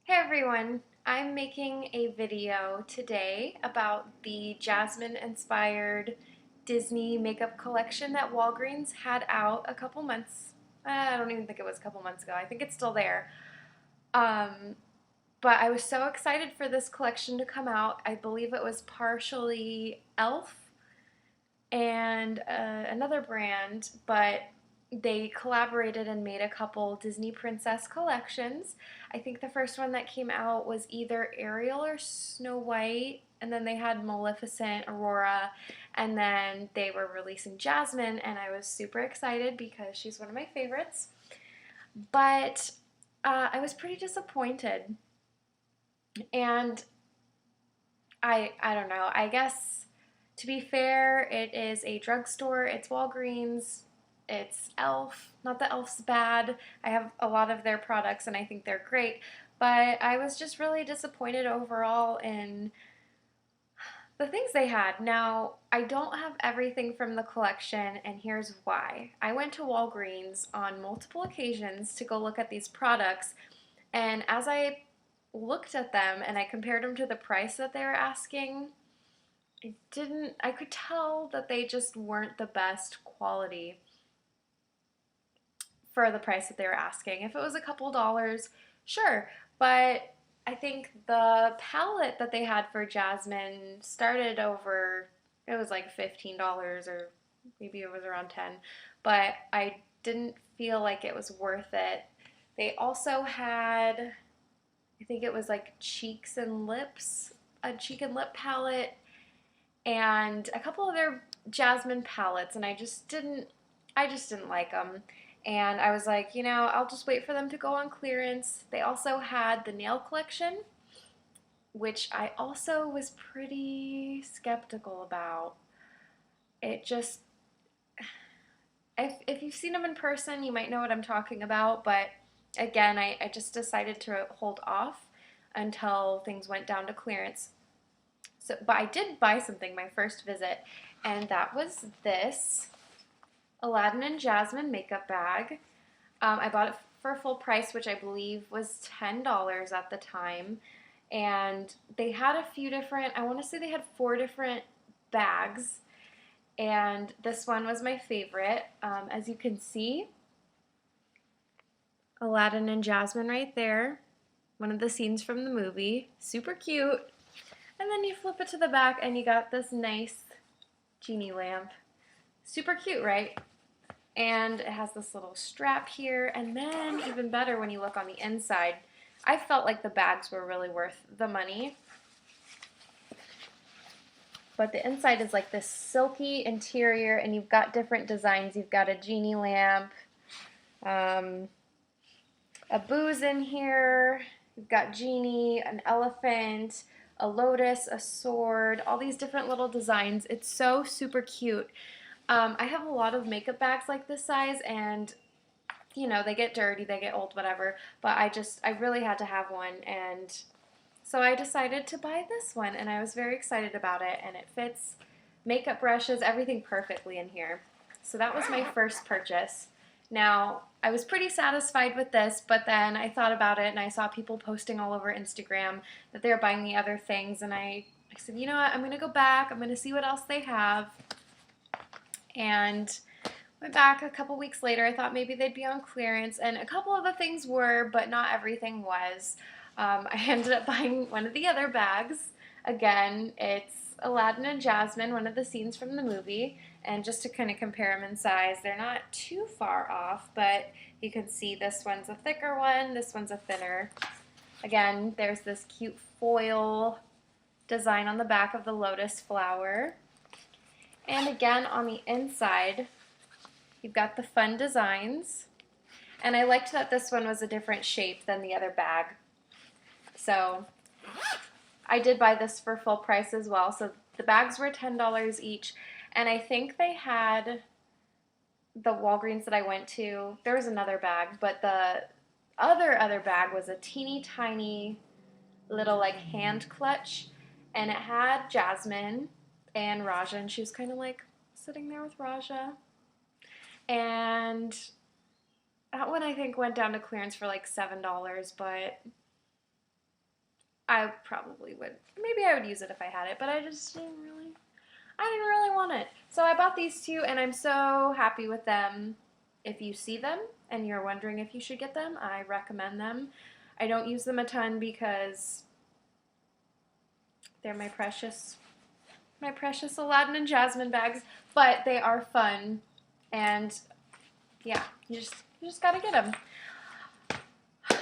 Hey everyone, I'm making a video today about the Jasmine inspired Disney makeup collection that Walgreens had out a couple months. I don't even think it was a couple months ago. I think it's still there. Um, but I was so excited for this collection to come out. I believe it was partially e.l.f. and another brand, but they collaborated and made a couple Disney princess collections. I think the first one that came out was either Ariel or Snow White, and then they had Maleficent, Aurora, and then they were releasing Jasmine, and I was super excited because she's one of my favorites. But I was pretty disappointed, and I don't know. I guess to be fair, it is a drugstore. It's Walgreens. It's e.l.f. Not that e.l.f.'s bad. I have a lot of their products and I think they're great. But I was just really disappointed overall in the things they had. Now, I don't have everything from the collection, and here's why. I went to Walgreens on multiple occasions to go look at these products, and as I looked at them and I compared them to the price that they were asking, I could tell that they just weren't the best quality for the price that they were asking. If it was a couple dollars, sure, but I think the palette that they had for Jasmine started over, it was like $15 or maybe it was around 10, but I didn't feel like it was worth it. They also had, I think it was like cheeks and lips, a cheek and lip palette and a couple of their Jasmine palettes, and I just didn't like them. And I was like, I'll just wait for them to go on clearance. They also had the nail collection, which I also was pretty skeptical about. It just, if you've seen them in person, you might know what I'm talking about. But again, I just decided to hold off until things went down to clearance. So, but I did buy something my first visit, and that was this Aladdin and Jasmine makeup bag. I bought it for full price, which I believe was $10 at the time. And they had a few different, I want to say they had four different bags. And this one was my favorite. As you can see, Aladdin and Jasmine right there. One of the scenes from the movie. Super cute. And then you flip it to the back and you got this nice genie lamp. Super cute, right? And it has this little strap here, and then even better when you look on the inside. I felt like the bags were really worth the money. But the inside is like this silky interior, and you've got different designs. You've got a genie lamp, a booze in here, you've got genie, an elephant, a lotus, a sword, all these different little designs. It's so super cute. I have a lot of makeup bags like this size, and they get dirty, they get old, whatever, but I really had to have one, and so I decided to buy this one, and I was very excited about it, and it fits makeup brushes, everything perfectly in here. So that was my first purchase. Now, I was pretty satisfied with this, but then I thought about it, and I saw people posting all over Instagram that they were buying the other things, and I said, you know what, I'm going to go back, I'm going to see what else they have, and went back a couple weeks later. I thought maybe they'd be on clearance, and a couple of the things were, but not everything was. I ended up buying one of the other bags. Again, it's Aladdin and Jasmine, one of the scenes from the movie, and just to kind of compare them in size, they're not too far off, but you can see this one's a thicker one, this one's a thinner. Again, there's this cute foil design on the back of the lotus flower. And again, on the inside, you've got the fun designs, and I liked that this one was a different shape than the other bag. So I did buy this for full price as well. So the bags were $10 each, and I think they had the Walgreens that I went to. There was another bag, but the other bag was a teeny tiny little like hand clutch, and it had Jasmine and Raja, and she was kind of like sitting there with Raja. And that one I think went down to clearance for like $7, but I probably would. Maybe I would use it if I had it, but I didn't really want it. So I bought these two, and I'm so happy with them. If you see them and you're wondering if you should get them, I recommend them. I don't use them a ton because they're my precious Aladdin and Jasmine bags, but they are fun, and yeah, you just gotta get them.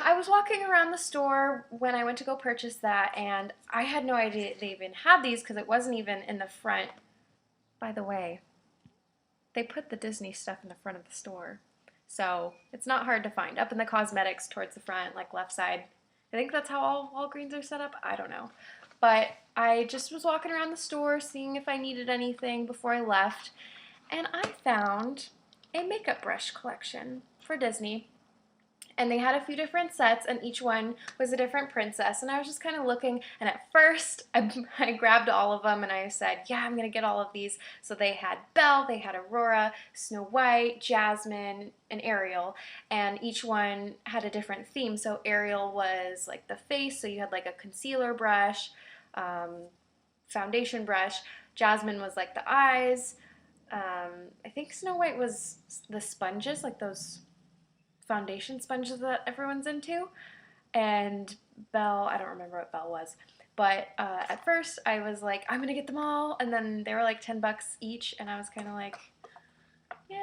I was walking around the store when I went to go purchase that, and I had no idea they even had these because it wasn't even in the front. By the way, they put the Disney stuff in the front of the store, so it's not hard to find. Up in the cosmetics towards the front, like left side. I think that's how all Walgreens are set up. I don't know. But I just was walking around the store seeing if I needed anything before I left, and I found a makeup brush collection for Disney. And they had a few different sets, and each one was a different princess. And I was just kind of looking, and at first I grabbed all of them and I said, yeah, I'm going to get all of these. So they had Belle, they had Aurora, Snow White, Jasmine, and Ariel. And each one had a different theme. So Ariel was like the face, so you had like a concealer brush, foundation brush. Jasmine was like the eyes. I think Snow White was the sponges, like those foundation sponges that everyone's into. And Belle, I don't remember what Belle was. But at first I was like, I'm gonna get them all. And then they were like $10 each. And I was kind of like, yeah,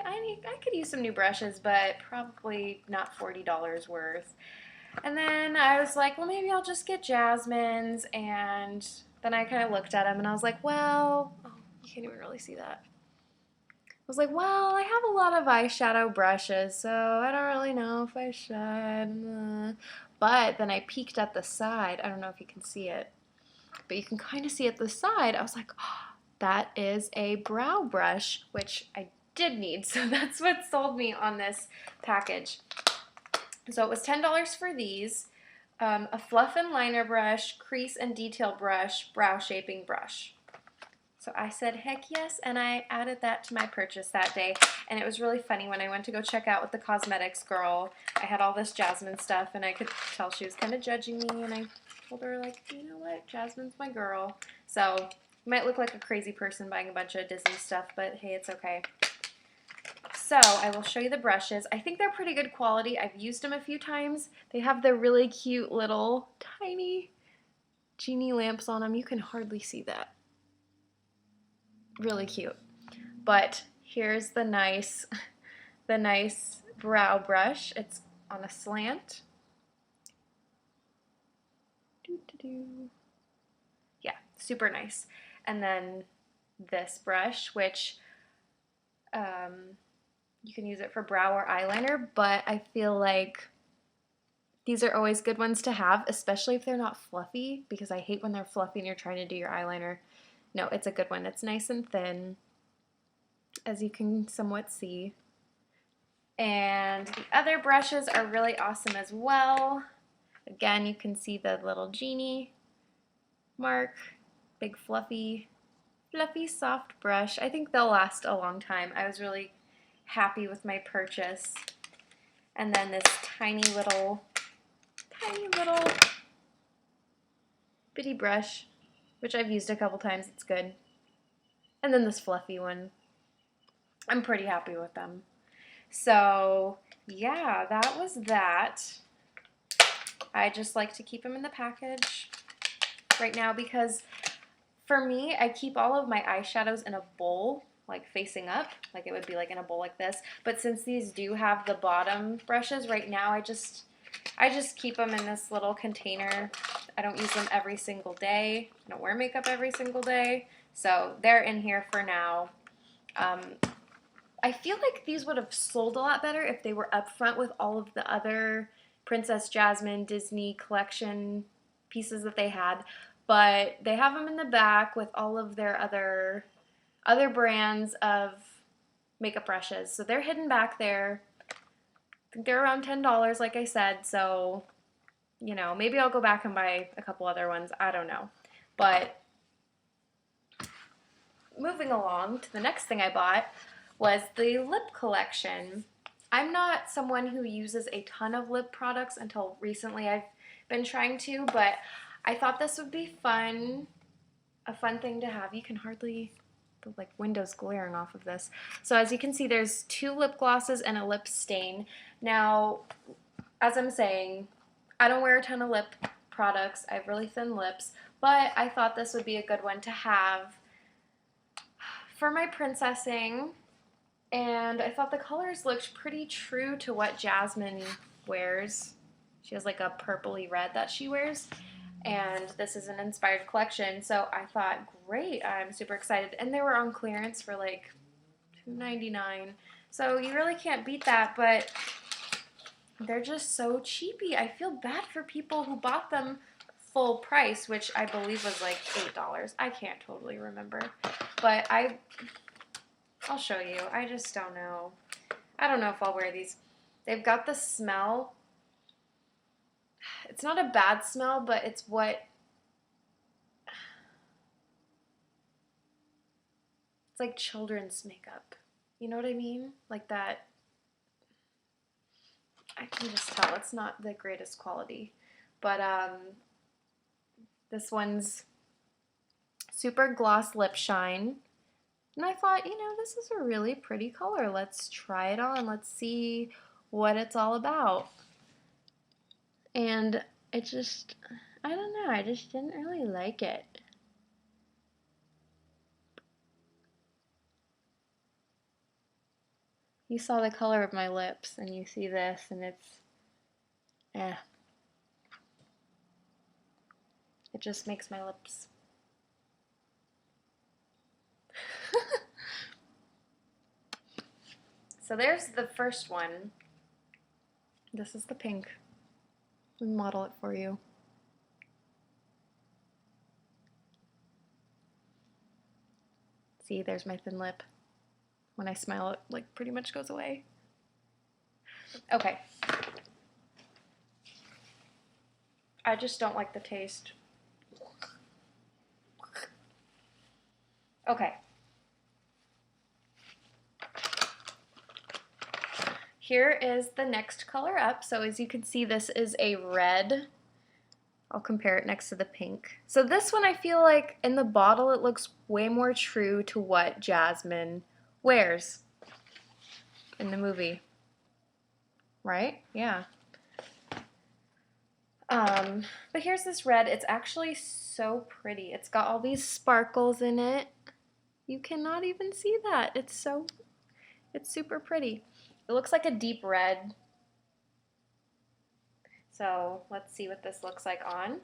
I could use some new brushes, but probably not $40 worth. And then I was like, well, maybe I'll just get Jasmine's. And then I kind of looked at them and I was like, well, oh, you can't even really see that. I was like, well, I have a lot of eyeshadow brushes, so I don't really know if I should. But then I peeked at the side. I don't know if you can see it, but you can kind of see at the side. I was like, oh, that is a brow brush, which I did need. So that's what sold me on this package. So it was $10 for these. A fluff and liner brush, crease and detail brush, brow shaping brush. So I said, heck yes, and I added that to my purchase that day. And it was really funny when I went to go check out with the cosmetics girl. I had all this Jasmine stuff, and I could tell she was kind of judging me, and I told her, like, you know what, Jasmine's my girl. So you might look like a crazy person buying a bunch of Disney stuff, but hey, it's okay. So I will show you the brushes. I think they're pretty good quality. I've used them a few times. They have the really cute little tiny genie lamps on them. You can hardly see that. Really cute. But here's the nice brow brush. It's on a slant. Yeah, super nice. And then this brush, which you can use it for brow or eyeliner, but I feel like these are always good ones to have, especially if they're not fluffy, because I hate when they're fluffy and you're trying to do your eyeliner. No, it's a good one. It's nice and thin, as you can somewhat see. And the other brushes are really awesome as well. Again, you can see the little genie mark, big fluffy soft brush. I think they'll last a long time. I was really happy with my purchase. And then this tiny little bitty brush, which I've used a couple times. It's good. And then this fluffy one. I'm pretty happy with them. So yeah, that was that. I just like to keep them in the package right now because for me, I keep all of my eyeshadows in a bowl, like facing up, like it would be like in a bowl like this. But since these do have the bottom brushes right now, I just keep them in this little container. I don't use them every single day. I don't wear makeup every single day. So they're in here for now. I feel like these would have sold a lot better if they were up front with all of the other Princess Jasmine Disney collection pieces that they had. But they have them in the back with all of their other brands of makeup brushes. So they're hidden back there. I think they're around $10, like I said. So, you know, maybe I'll go back and buy a couple other ones. I don't know. But moving along to the next thing I bought was the lip collection. I'm not someone who uses a ton of lip products until recently. I've been trying to, but I thought this would be fun, a fun thing to have. You can hardly, the like windows glaring off of this. So as you can see, there's 2 lip glosses and a lip stain. Now, as I'm saying, I don't wear a ton of lip products. I have really thin lips, but I thought this would be a good one to have for my princessing. And I thought the colors looked pretty true to what Jasmine wears. She has like a purpley red that she wears. And this is an inspired collection, so I thought, great, I'm super excited. And they were on clearance for like $2.99. So you really can't beat that, but they're just so cheapy. I feel bad for people who bought them full price, which I believe was like $8. I can't totally remember. But I'll show you. I just don't know. I don't know if I'll wear these. They've got the smell. It's not a bad smell, but it's what... It's like children's makeup. You know what I mean? Like that... I can just tell it's not the greatest quality. But this one's Super Gloss Lip Shine. And I thought, you know, this is a really pretty color. Let's try it on. Let's see what it's all about. And it just, I don't know, I just didn't really like it. You saw the color of my lips, and you see this, and it's, eh. It just makes my lips. So there's the first one. This is the pink. Let me model it for you. See, there's my thin lip. When I smile, it like pretty much goes away. Okay. I just don't like the taste. Okay. Here is the next color up. So as you can see, this is a red. I'll compare it next to the pink. So this one, I feel like in the bottle, it looks way more true to what Jasmine wears in the movie. Right? Yeah. But here's this red. It's actually so pretty. It's got all these sparkles in it. You cannot even see that. It's super pretty. It looks like a deep red. So let's see what this looks like on.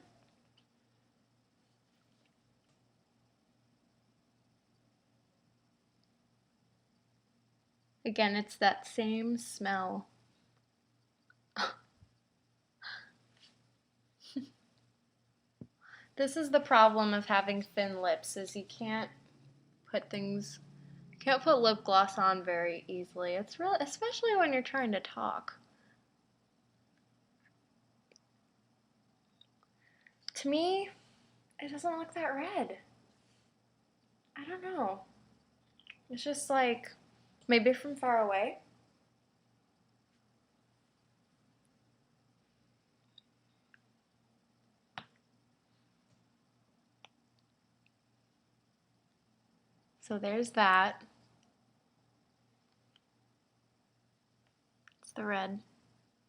Again, it's that same smell. This is the problem of having thin lips, is you can't put lip gloss on very easily. It's real, especially when you're trying to talk. To me, it doesn't look that red. I don't know. It's just like, maybe from far away. So there's that. It's the red.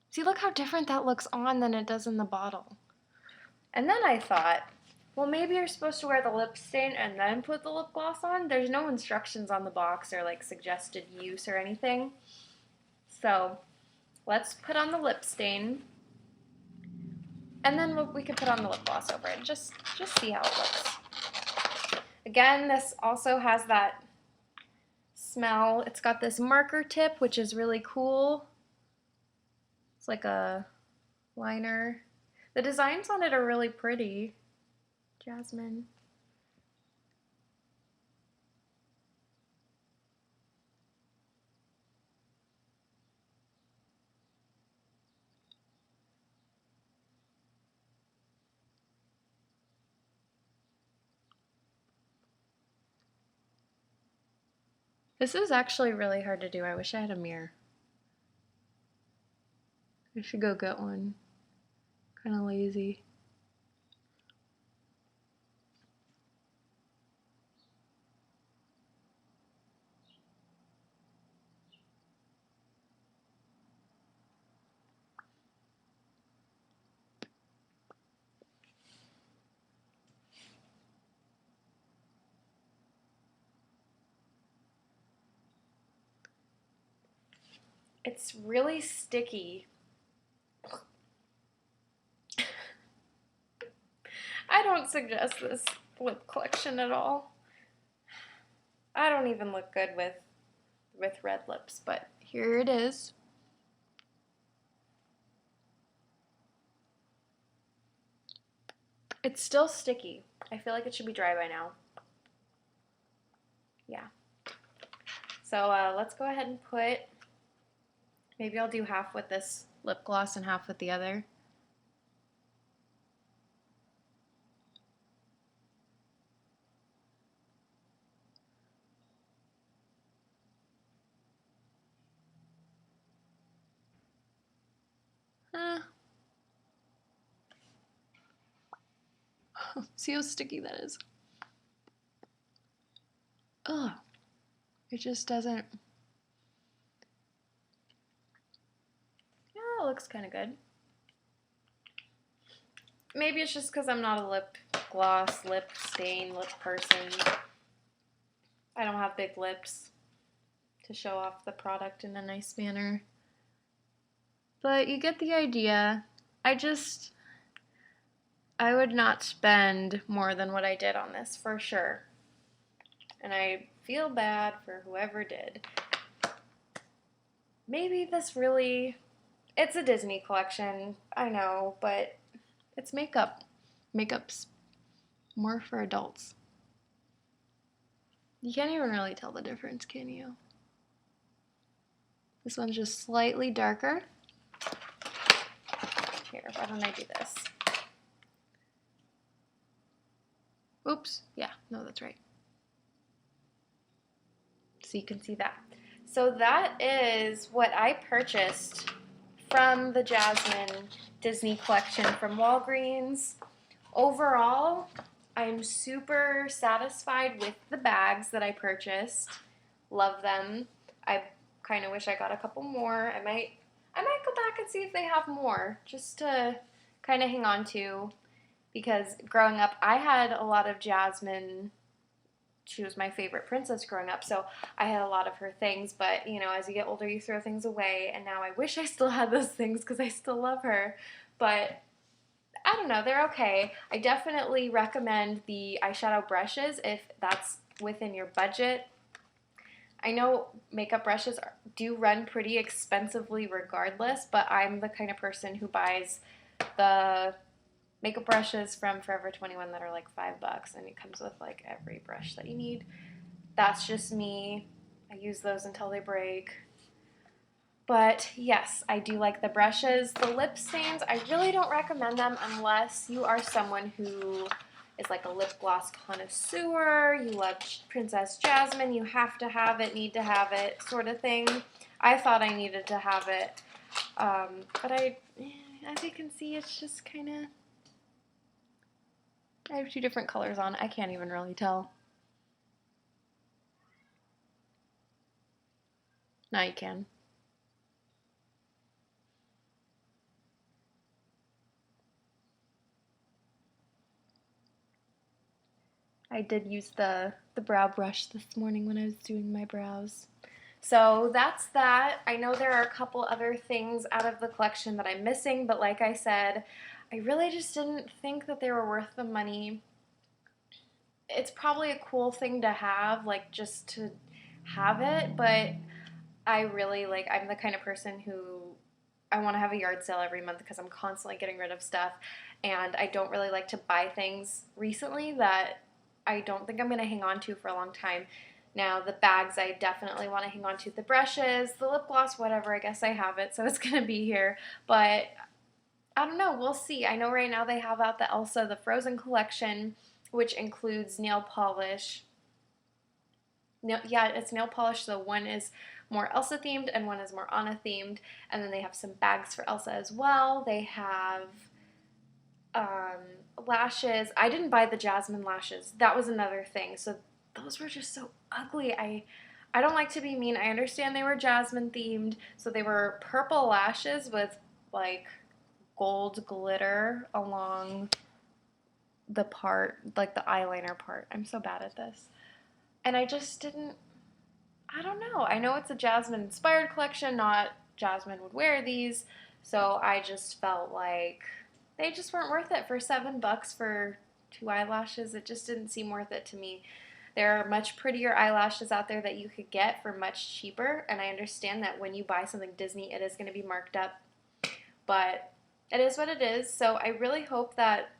See, look how different that looks on than it does in the bottle. And then I thought, well, maybe you're supposed to wear the lip stain and then put the lip gloss on. There's no instructions on the box or like suggested use or anything. So let's put on the lip stain. And then we could put on the lip gloss over it. Just see how it looks. Again, this also has that smell. It's got this marker tip, which is really cool. It's like a liner. The designs on it are really pretty. Jasmine. This is actually really hard to do. I wish I had a mirror. I should go get one. Kind of lazy. It's really sticky. I don't suggest this lip collection at all. I don't even look good with red lips, but here it is. It's still sticky. I feel like it should be dry by now. Yeah. So let's go ahead and put, maybe I'll do half with this lip gloss and half with the other. See how sticky that is? Ugh. It just doesn't. Yeah, it looks kind of good. Maybe it's just because I'm not a lip gloss, lip stain, lip person. I don't have big lips to show off the product in a nice manner. But you get the idea. I would not spend more than what I did on this for sure. And I feel bad for whoever did. Maybe this really, it's a Disney collection, I know, but it's makeup. Makeup's more for adults. You can't even really tell the difference, can you? This one's just slightly darker. Here, why don't I do this? Oops, yeah, no, that's right. So you can see that. So that is what I purchased from the Jasmine Disney collection from Walgreens. Overall, I'm super satisfied with the bags that I purchased. Love them. I kind of wish I got a couple more. I might go back and see if they have more, just to kind of hang on to, because growing up I had a lot of Jasmine. She was my favorite princess growing up, so I had a lot of her things, but you know, as you get older you throw things away, and now I wish I still had those things because I still love her. But I don't know, they're okay. I definitely recommend the eyeshadow brushes if that's within your budget. I know makeup brushes do run pretty expensively regardless, but I'm the kind of person who buys the makeup brushes from Forever 21 that are like $5, and it comes with like every brush that you need. That's just me. I use those until they break. But yes, I do like the brushes. The lip stains, I really don't recommend them unless you are someone who is like a lip gloss connoisseur, you love Princess Jasmine, you have to have it, need to have it, sort of thing. I thought I needed to have it, but as you can see, it's just kind of, I have two different colors on. I can't even really tell. Now you can. I did use the brow brush this morning when I was doing my brows. So that's that. I know there are a couple other things out of the collection that I'm missing, but like I said, I really just didn't think that they were worth the money. It's probably a cool thing to have, like just to have it, but I really like, I'm the kind of person who I want to have a yard sale every month because I'm constantly getting rid of stuff, and I don't really like to buy things recently that I don't think I'm going to hang on to for a long time. Now, the bags I definitely want to hang on to. The brushes, the lip gloss, whatever, I guess I have it, so it's going to be here. But I don't know, we'll see. I know right now they have out the Elsa, the Frozen collection, which includes nail polish. No, yeah, it's nail polish, so one is more Elsa themed and one is more Anna themed. And then they have some bags for Elsa as well. They have lashes. I didn't buy the Jasmine lashes. That was another thing. So those were just so ugly. I don't like to be mean. I understand they were Jasmine themed. So they were purple lashes with like gold glitter along the part, like the eyeliner part. I'm so bad at this. And I just didn't, I don't know. I know it's a Jasmine inspired collection, not Jasmine would wear these, so I just felt like they just weren't worth it for $7 for 2 eyelashes. It just didn't seem worth it to me. There are much prettier eyelashes out there that you could get for much cheaper, and I understand that when you buy something Disney, it is going to be marked up, but it is what it is. So I really hope that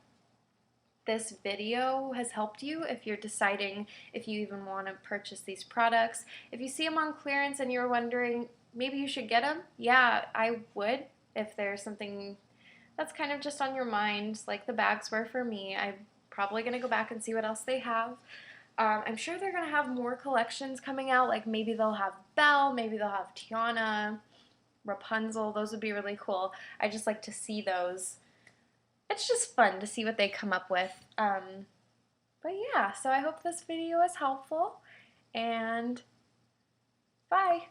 this video has helped you if you're deciding if you even want to purchase these products. If you see them on clearance and you're wondering maybe you should get them, yeah, I would. If there's something that's kind of just on your mind, like the bags were for me, I'm probably going to go back and see what else they have. I'm sure they're going to have more collections coming out, like maybe they'll have Belle, maybe they'll have Tiana, Rapunzel. Those would be really cool. I just like to see those. It's just fun to see what they come up with. But yeah, so I hope this video is helpful, and bye!